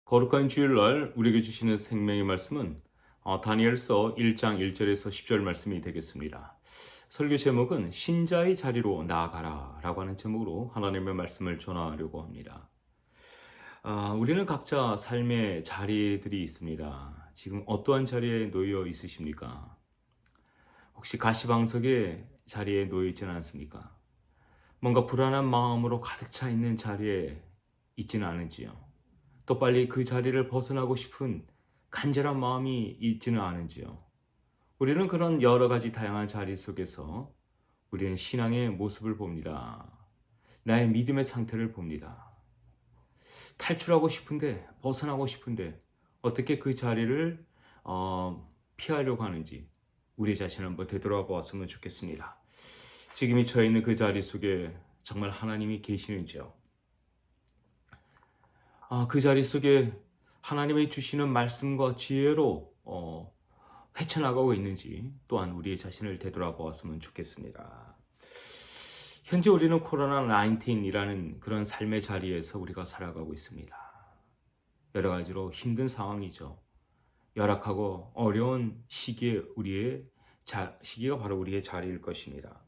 거룩한 주일날 우리에게 주시는 생명의 말씀은 다니엘서 1장 1절에서 10절 말씀이 되겠습니다. 설교 제목은 신자의 자리로 나아가라 라고 하는 제목으로 하나님의 말씀을 전하려고 합니다. 우리는 각자 삶의 자리들이 있습니다. 지금 어떠한 자리에 놓여 있으십니까? 혹시 가시방석의 자리에 놓여 있지는 않습니까? 뭔가 불안한 마음으로 가득 차 있는 자리에 있지는 않은지요? 또 빨리 그 자리를 벗어나고 싶은 간절한 마음이 있지는 않은지요. 우리는 그런 여러 가지 다양한 자리 속에서 우리는 신앙의 모습을 봅니다. 나의 믿음의 상태를 봅니다. 탈출하고 싶은데, 벗어나고 싶은데 어떻게 그 자리를 피하려고 하는지 우리 자신을 한번 되돌아보았으면 좋겠습니다. 지금 이 처해 있는 그 자리 속에 정말 하나님이 계시는지요? 그 자리 속에 하나님이 주시는 말씀과 지혜로 헤쳐나가고 있는지 또한 우리의 자신을 되돌아보았으면 좋겠습니다. 현재 우리는 코로나19이라는 그런 삶의 자리에서 우리가 살아가고 있습니다. 여러 가지로 힘든 상황이죠. 열악하고 어려운 시기가 바로 우리의 자리일 것입니다.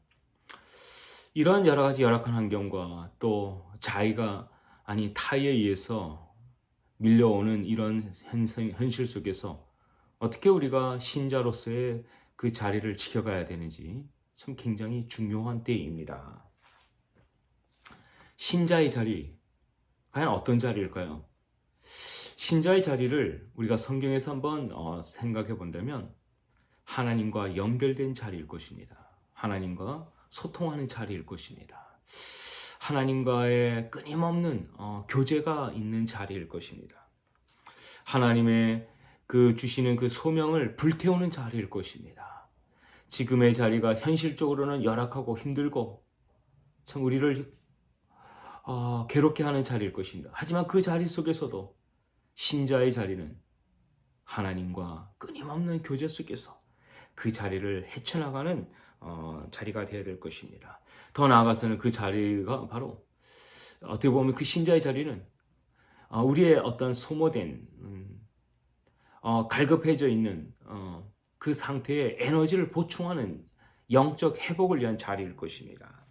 이런 여러 가지 열악한 환경과 또 자의가 아니 타의에 의해서 밀려오는 이런 현실 속에서 어떻게 우리가 신자로서의 그 자리를 지켜가야 되는지 참 굉장히 중요한 때입니다. 신자의 자리, 과연 어떤 자리일까요? 신자의 자리를 우리가 성경에서 한번 생각해 본다면 하나님과 연결된 자리일 것입니다. 하나님과 소통하는 자리일 것입니다. 하나님과의 끊임없는 교제가 있는 자리일 것입니다. 하나님의 그 주시는 그 소명을 불태우는 자리일 것입니다. 지금의 자리가 현실적으로는 열악하고 힘들고 참 우리를 괴롭게 하는 자리일 것입니다. 하지만 그 자리 속에서도 신자의 자리는 하나님과 끊임없는 교제 속에서 그 자리를 헤쳐나가는 자리가 되어야 될 것입니다. 더 나아가서는 그 자리가 바로 어떻게 보면 그 신자의 자리는 우리의 어떤 소모된 갈급해져 있는 그 상태의 에너지를 보충하는 영적 회복을 위한 자리일 것입니다.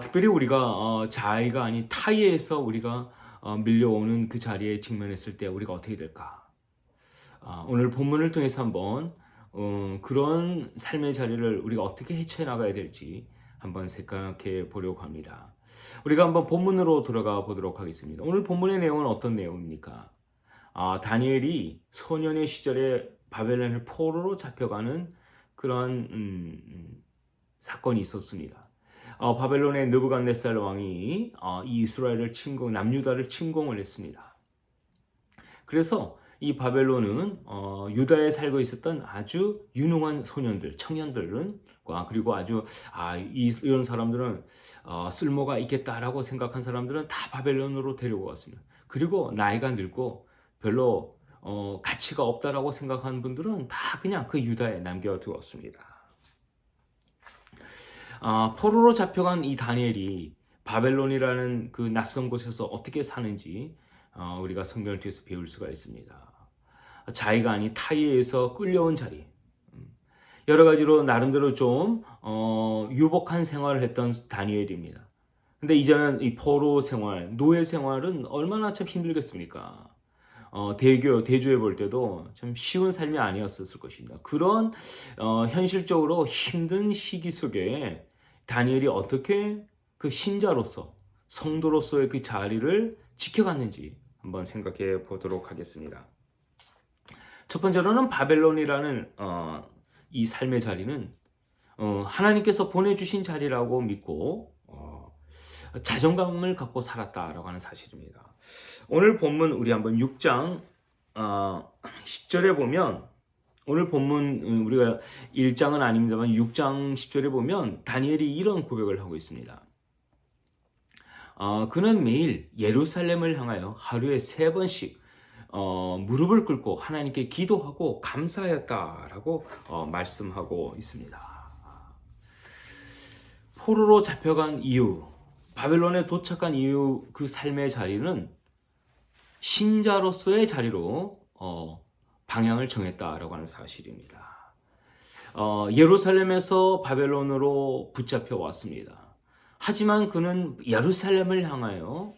특별히 우리가 자의가 아닌 타의에서 우리가 밀려오는 그 자리에 직면했을 때 우리가 어떻게 될까? 오늘 본문을 통해서 한번 그런 삶의 자리를 우리가 어떻게 헤쳐나가야 될지 한번 생각해 보려고 합니다. 우리가 한번 본문으로 들어가 보도록 하겠습니다. 오늘 본문의 내용은 어떤 내용입니까? 다니엘이 소년의 시절에 바벨론의 포로로 잡혀가는 그런 사건이 있었습니다. 바벨론의 느부갓네살 왕이 이스라엘을 남유다를 침공을 했습니다. 그래서 이 바벨론은 유다에 살고 있었던 아주 유능한 소년들, 청년들과 그리고 아주 이런 사람들은 쓸모가 있겠다라고 생각한 사람들은 다 바벨론으로 데려왔습니다. 그리고 나이가 늙고 별로 가치가 없다라고 생각하는 분들은 다 그냥 그 유다에 남겨두었습니다. 포로로 잡혀간 이 다니엘이 바벨론이라는 그 낯선 곳에서 어떻게 사는지 우리가 성경을 통해서 배울 수가 있습니다. 자의가 아닌 타의에서 끌려온 자리, 여러 가지로 나름대로 좀 유복한 생활을 했던 다니엘입니다. 근데 이제는 이 포로 생활, 노예 생활은 얼마나 참 힘들겠습니까? 대조해 볼 때도 참 쉬운 삶이 아니었을 것입니다. 그런 현실적으로 힘든 시기 속에 다니엘이 어떻게 그 신자로서 성도로서의 그 자리를 지켜갔는지 한번 생각해 보도록 하겠습니다. 첫 번째로는 바벨론이라는 이 삶의 자리는 하나님께서 보내주신 자리라고 믿고 자존감을 갖고 살았다라고 하는 사실입니다. 오늘 본문 우리 한번 6장 10절에 보면, 오늘 본문 우리가 1장은 아닙니다만 6장 10절에 보면 다니엘이 이런 고백을 하고 있습니다. 그는 매일 예루살렘을 향하여 하루에 3번씩 무릎을 꿇고 하나님께 기도하고 감사하였다라고 말씀하고 있습니다. 포로로 잡혀간 이유, 바벨론에 도착한 이후 그 삶의 자리는 신자로서의 자리로 방향을 정했다라고 하는 사실입니다. 예루살렘에서 바벨론으로 붙잡혀 왔습니다. 하지만 그는 예루살렘을 향하여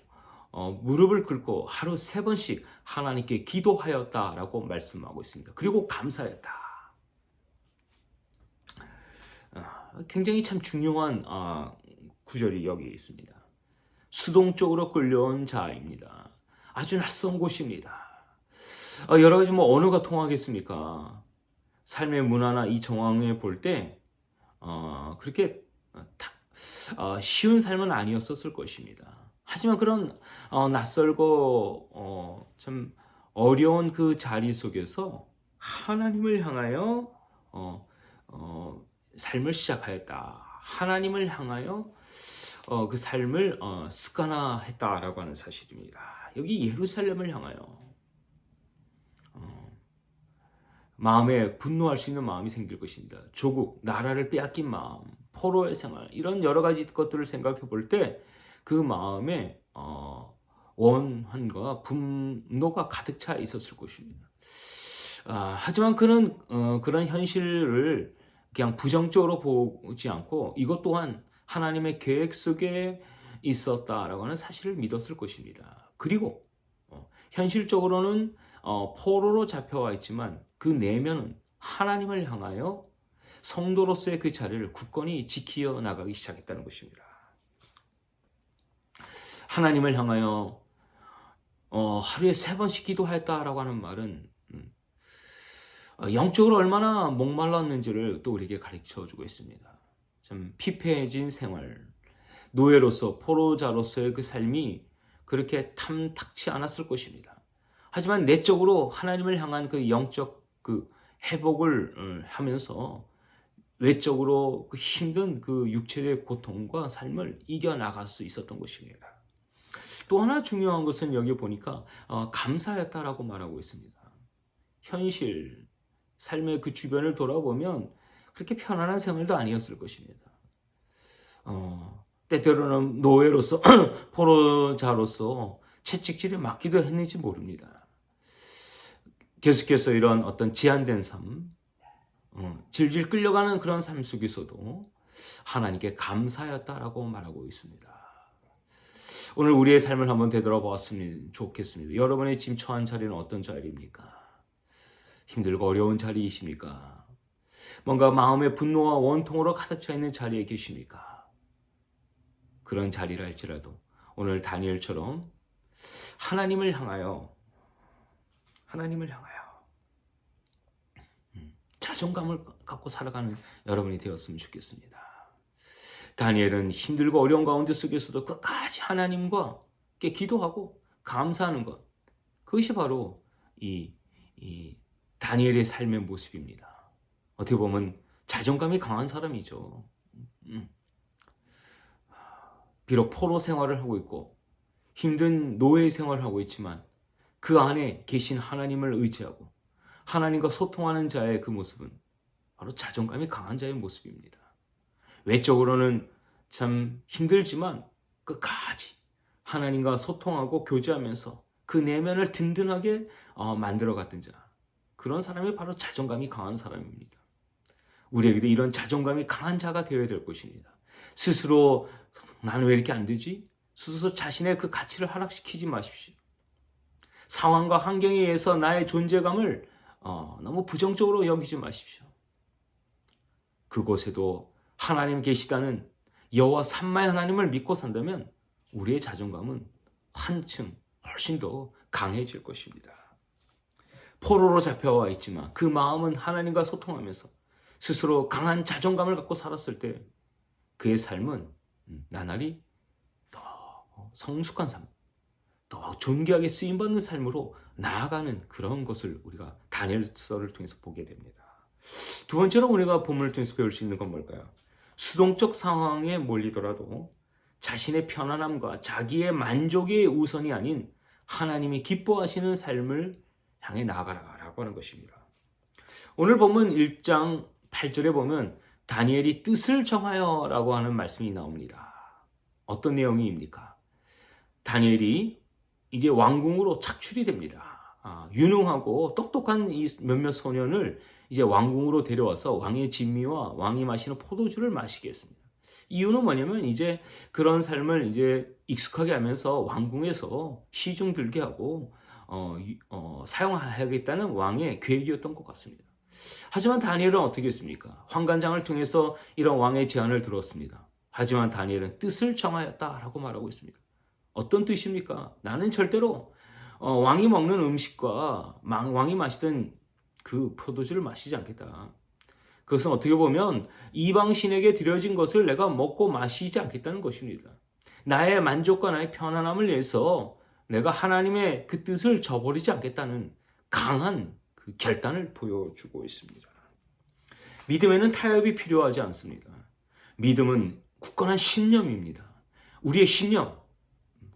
무릎을 꿇고 하루 3번씩 하나님께 기도하였다라고 말씀하고 있습니다. 그리고 감사했다. 굉장히 참 중요한 구절이 여기 있습니다. 수동적으로 끌려온 자입니다. 아주 낯선 곳입니다. 여러 가지 언어가 통하겠습니까? 삶의 문화나 이 정황에 볼 때 그렇게 쉬운 삶은 아니었었을 것입니다. 하지만 그런 낯설고 참 어려운 그 자리 속에서 하나님을 향하여 삶을 시작하였다. 하나님을 향하여 그 삶을 습관화했다라고 하는 사실입니다. 여기 예루살렘을 향하여 마음에 분노할 수 있는 마음이 생길 것입니다. 조국, 나라를 빼앗긴 마음, 포로의 생활, 이런 여러 가지 것들을 생각해 볼 때 그 마음에 원한과 분노가 가득 차 있었을 것입니다. 하지만 그는 그런 현실을 그냥 부정적으로 보지 않고 이것 또한 하나님의 계획 속에 있었다라고 하는 사실을 믿었을 것입니다. 그리고 현실적으로는 포로로 잡혀와 있지만 그 내면은 하나님을 향하여 성도로서의 그 자리를 굳건히 지키어 나가기 시작했다는 것입니다. 하나님을 향하여 하루에 3번씩 기도하였다라고 하는 말은 영적으로 얼마나 목말랐는지를 또 우리에게 가르쳐주고 있습니다. 참 피폐해진 생활, 노예로서 포로자로서의 그 삶이 그렇게 탐탁치 않았을 것입니다. 하지만 내적으로 하나님을 향한 그 영적 그 회복을 하면서 외적으로 그 힘든 그 육체의 고통과 삶을 이겨나갈 수 있었던 것입니다. 또 하나 중요한 것은 여기 보니까 감사했다라고 말하고 있습니다. 현실, 삶의 그 주변을 돌아보면 그렇게 편안한 생활도 아니었을 것입니다. 때때로는 노예로서 포로자로서 채찍질에 맞기도 했는지 모릅니다. 계속해서 이런 어떤 제한된 삶, 질질 끌려가는 그런 삶 속에서도 하나님께 감사였다라고 말하고 있습니다. 오늘 우리의 삶을 한번 되돌아보았으면 좋겠습니다. 여러분의 지금 처한 자리는 어떤 자리입니까? 힘들고 어려운 자리이십니까? 뭔가 마음의 분노와 원통으로 가득 차 있는 자리에 계십니까? 그런 자리라 할지라도 오늘 다니엘처럼 하나님을 향하여 자존감을 갖고 살아가는 여러분이 되었으면 좋겠습니다. 다니엘은 힘들고 어려운 가운데 속에서도 끝까지 하나님께 기도하고 감사하는 것, 그것이 바로 이 다니엘의 삶의 모습입니다. 어떻게 보면 자존감이 강한 사람이죠. 비록 포로 생활을 하고 있고 힘든 노예 생활을 하고 있지만 그 안에 계신 하나님을 의지하고 하나님과 소통하는 자의 그 모습은 바로 자존감이 강한 자의 모습입니다. 외적으로는 참 힘들지만 끝까지 하나님과 소통하고 교제하면서 그 내면을 든든하게 만들어갔던 자, 그런 사람이 바로 자존감이 강한 사람입니다. 우리에게도 이런 자존감이 강한 자가 되어야 될 것입니다. 스스로 나는 왜 이렇게 안 되지? 스스로 자신의 그 가치를 하락시키지 마십시오. 상황과 환경에 의해서 나의 존재감을 너무 부정적으로 여기지 마십시오. 그곳에도 하나님 계시다는 여호와 삼마의 하나님을 믿고 산다면 우리의 자존감은 한층 훨씬 더 강해질 것입니다. 포로로 잡혀와 있지만 그 마음은 하나님과 소통하면서 스스로 강한 자존감을 갖고 살았을 때 그의 삶은 나날이 더 성숙한 삶, 더 존귀하게 쓰임받는 삶으로 나아가는 그런 것을 우리가 다니엘서를 통해서 보게 됩니다. 두 번째로 우리가 본문을 통해서 배울 수 있는 건 뭘까요? 수동적 상황에 몰리더라도 자신의 편안함과 자기의 만족이 우선이 아닌 하나님이 기뻐하시는 삶을 향해 나아가라고 하는 것입니다. 오늘 본문 1장 8절에 보면 다니엘이 뜻을 정하여 라고 하는 말씀이 나옵니다. 어떤 내용입니까? 다니엘이 이제 왕궁으로 착출이 됩니다. 유능하고 똑똑한 이 몇몇 소년을 이제 왕궁으로 데려와서 왕의 진미와 왕이 마시는 포도주를 마시게 했습니다. 이유는 뭐냐면 이제 그런 삶을 이제 익숙하게 하면서 왕궁에서 시중 들게 하고 사용하겠다는 왕의 계획이었던 것 같습니다. 하지만 다니엘은 어떻게 했습니까? 환관장을 통해서 이런 왕의 제안을 들었습니다. 하지만 다니엘은 뜻을 정하였다라고 말하고 있습니다. 어떤 뜻입니까? 나는 절대로 왕이 먹는 음식과 왕이 마시던 그 포도주를 마시지 않겠다. 그것은 어떻게 보면 이방신에게 드려진 것을 내가 먹고 마시지 않겠다는 것입니다. 나의 만족과 나의 편안함을 위해서 내가 하나님의 그 뜻을 저버리지 않겠다는 강한 그 결단을 보여주고 있습니다. 믿음에는 타협이 필요하지 않습니다. 믿음은 굳건한 신념입니다. 우리의 신념,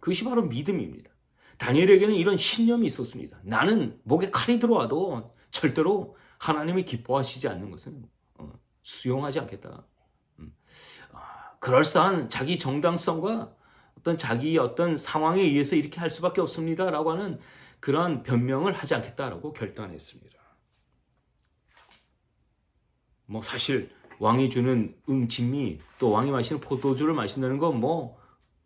그것이 바로 믿음입니다. 다니엘에게는 이런 신념이 있었습니다. 나는 목에 칼이 들어와도 절대로 하나님이 기뻐하시지 않는 것은 수용하지 않겠다. 그럴싸한 자기 정당성과 자기 어떤 상황에 의해서 이렇게 할 수밖에 없습니다라고 하는 그러한 변명을 하지 않겠다라고 결단했습니다. 사실 왕이 주는 진미 또 왕이 마시는 포도주를 마신다는 건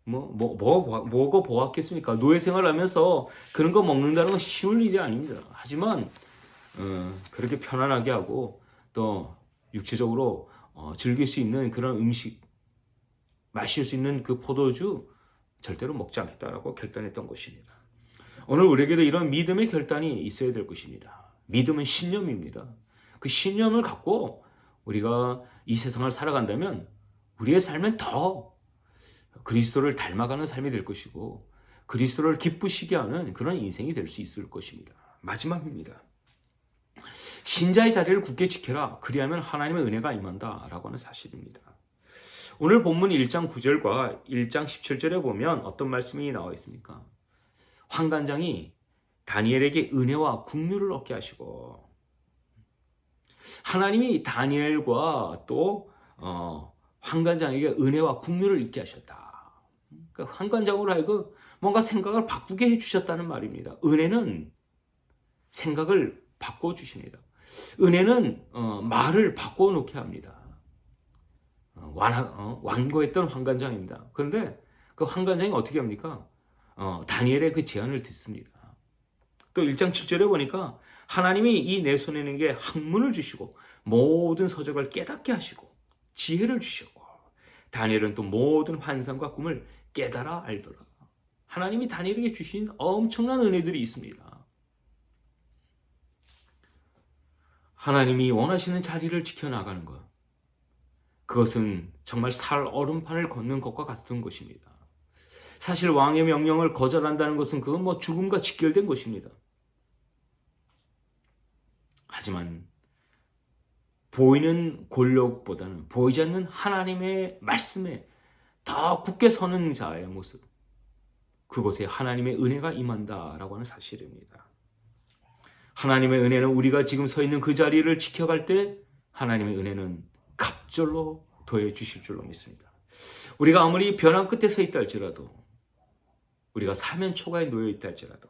뭐가 보았겠습니까? 노예 생활하면서 그런 거 먹는다는 건 쉬운 일이 아닙니다. 하지만 그렇게 편안하게 하고 또 육체적으로 즐길 수 있는 그런 음식, 마실 수 있는 그 포도주 절대로 먹지 않겠다라고 결단했던 것입니다. 오늘 우리에게도 이런 믿음의 결단이 있어야 될 것입니다. 믿음은 신념입니다. 그 신념을 갖고 우리가 이 세상을 살아간다면 우리의 삶은 더 그리스도를 닮아가는 삶이 될 것이고 그리스도를 기쁘시게 하는 그런 인생이 될 수 있을 것입니다. 마지막입니다. 신자의 자리를 굳게 지켜라. 그리하면 하나님의 은혜가 임한다라고 하는 사실입니다. 오늘 본문 1장 9절과 1장 17절에 보면 어떤 말씀이 나와 있습니까? 환관장이 다니엘에게 은혜와 긍휼을 얻게 하시고 하나님이 다니엘과 또 환관장에게 은혜와 긍휼을 얻게 하셨다. 그러니까 환관장으로 하여금 뭔가 생각을 바꾸게 해주셨다는 말입니다. 은혜는 생각을 바꿔주십니다. 은혜는 말을 바꿔놓게 합니다. 완고했던 환관장입니다. 그런데 그 환관장이 어떻게 합니까? 다니엘의 그 제안을 듣습니다. 또 1장 7절에 보니까 하나님이 이 내 손에게 학문을 주시고 모든 서적을 깨닫게 하시고 지혜를 주셨고 다니엘은 또 모든 환상과 꿈을 깨달아 알더라. 하나님이 다니엘에게 주신 엄청난 은혜들이 있습니다. 하나님이 원하시는 자리를 지켜나가는 것, 그것은 정말 살 얼음판을 걷는 것과 같은 것입니다. 사실 왕의 명령을 거절한다는 것은 그건 죽음과 직결된 것입니다. 하지만 보이는 권력보다는 보이지 않는 하나님의 말씀에 더 굳게 서는 자의 모습, 그곳에 하나님의 은혜가 임한다라고 하는 사실입니다. 하나님의 은혜는 우리가 지금 서 있는 그 자리를 지켜갈 때 하나님의 은혜는 갑절로 더해 주실 줄로 믿습니다. 우리가 아무리 벼랑 끝에 서 있다 할지라도, 우리가 사면 초가에 놓여 있다 할지라도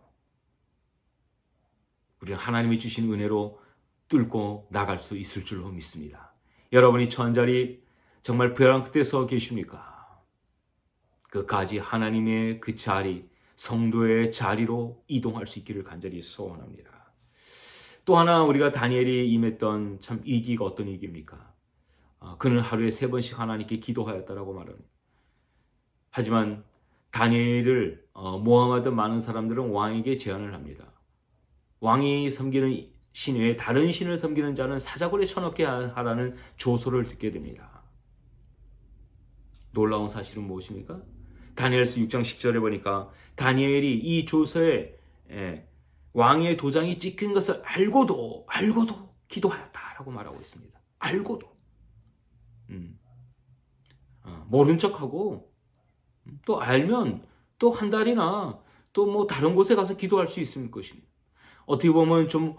우리는 하나님이 주신 은혜로 뚫고 나갈 수 있을 줄로 믿습니다. 여러분이 처한 자리 정말 벼랑 끝에 서 계십니까? 끝까지 하나님의 그 자리, 성도의 자리로 이동할 수 있기를 간절히 소원합니다. 또 하나 우리가 다니엘이 임했던 참 위기가 어떤 위기입니까? 그는 하루에 3번씩 하나님께 기도하였다라고 말합니다. 하지만 다니엘을 모함하던 많은 사람들은 왕에게 제안을 합니다. 왕이 섬기는 신 외에 다른 신을 섬기는 자는 사자굴에 쳐넣게 하라는 조소를 듣게 됩니다. 놀라운 사실은 무엇입니까? 다니엘서 6장 10절에 보니까 다니엘이 이 조서에 왕의 도장이 찍힌 것을 알고도 기도하였다라고 말하고 있습니다. 알고도. 모른 척하고 또 알면 또 한 달이나 또 다른 곳에 가서 기도할 수 있을 것입니다. 어떻게 보면 좀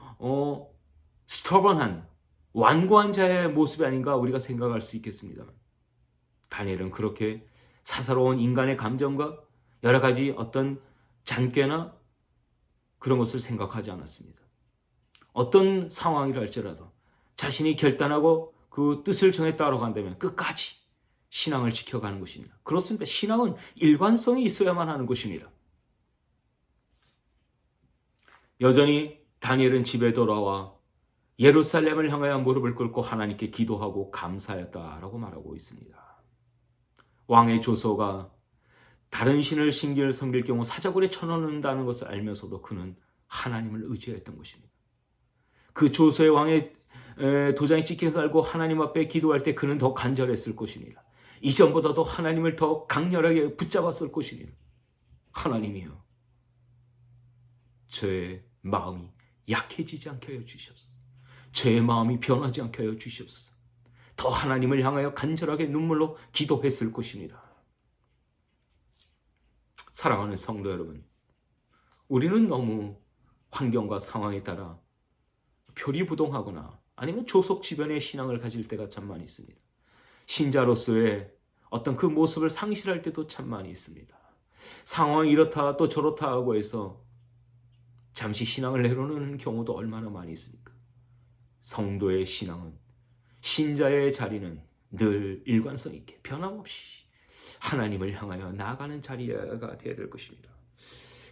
스터번한 완고한 자의 모습이 아닌가 우리가 생각할 수 있겠습니다. 다니엘은 그렇게 사사로운 인간의 감정과 여러 가지 어떤 잔꾀나 그런 것을 생각하지 않았습니다. 어떤 상황이라 할지라도 자신이 결단하고 그 뜻을 정해 따라간다면 끝까지 신앙을 지켜가는 것입니다. 그렇습니다. 신앙은 일관성이 있어야만 하는 것입니다. 여전히 다니엘은 집에 돌아와 예루살렘을 향하여 무릎을 꿇고 하나님께 기도하고 감사했다라고 말하고 있습니다. 왕의 조서가 다른 신을 신기를 섬길 경우 사자굴에 쳐넣는다는 것을 알면서도 그는 하나님을 의지했던 것입니다. 그 조서의 왕의 도장이 찍힌 것을 알고 하나님 앞에 기도할 때 그는 더 간절했을 것입니다. 이전보다도 하나님을 더 강렬하게 붙잡았을 것입니다. 하나님이여, 저의 마음이 약해지지 않게 하여 주시옵소서. 저의 마음이 변하지 않게 하여 주시옵소서. 더 하나님을 향하여 간절하게 눈물로 기도했을 것입니다. 사랑하는 성도 여러분, 우리는 너무 환경과 상황에 따라 표리부동하거나 아니면 조속 지변의 신앙을 가질 때가 참 많이 있습니다. 신자로서의 어떤 그 모습을 상실할 때도 참 많이 있습니다. 상황이 이렇다 또 저렇다 하고 해서 잠시 신앙을 내려놓는 경우도 얼마나 많이 있습니까? 성도의 신앙은, 신자의 자리는 늘 일관성 있게 변함없이 하나님을 향하여 나아가는 자리가 되어야 될 것입니다.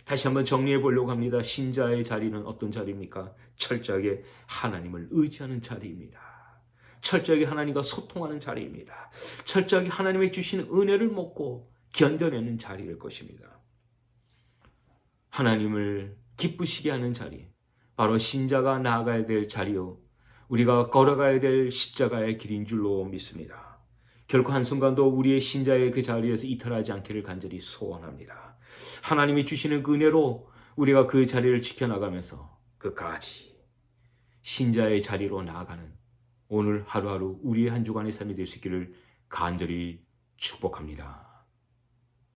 다시 한번 정리해 보려고 합니다. 신자의 자리는 어떤 자리입니까? 철저하게 하나님을 의지하는 자리입니다. 철저하게 하나님과 소통하는 자리입니다. 철저하게 하나님의 주시는 은혜를 먹고 견뎌내는 자리일 것입니다. 하나님을 기쁘시게 하는 자리, 바로 신자가 나아가야 될 자리요, 우리가 걸어가야 될 십자가의 길인 줄로 믿습니다. 결코 한순간도 우리의 신자의 그 자리에서 이탈하지 않기를 간절히 소원합니다. 하나님이 주시는 그 은혜로 우리가 그 자리를 지켜나가면서 끝까지 신자의 자리로 나아가는 오늘 하루하루 우리의 한 주간의 삶이 될 수 있기를 간절히 축복합니다.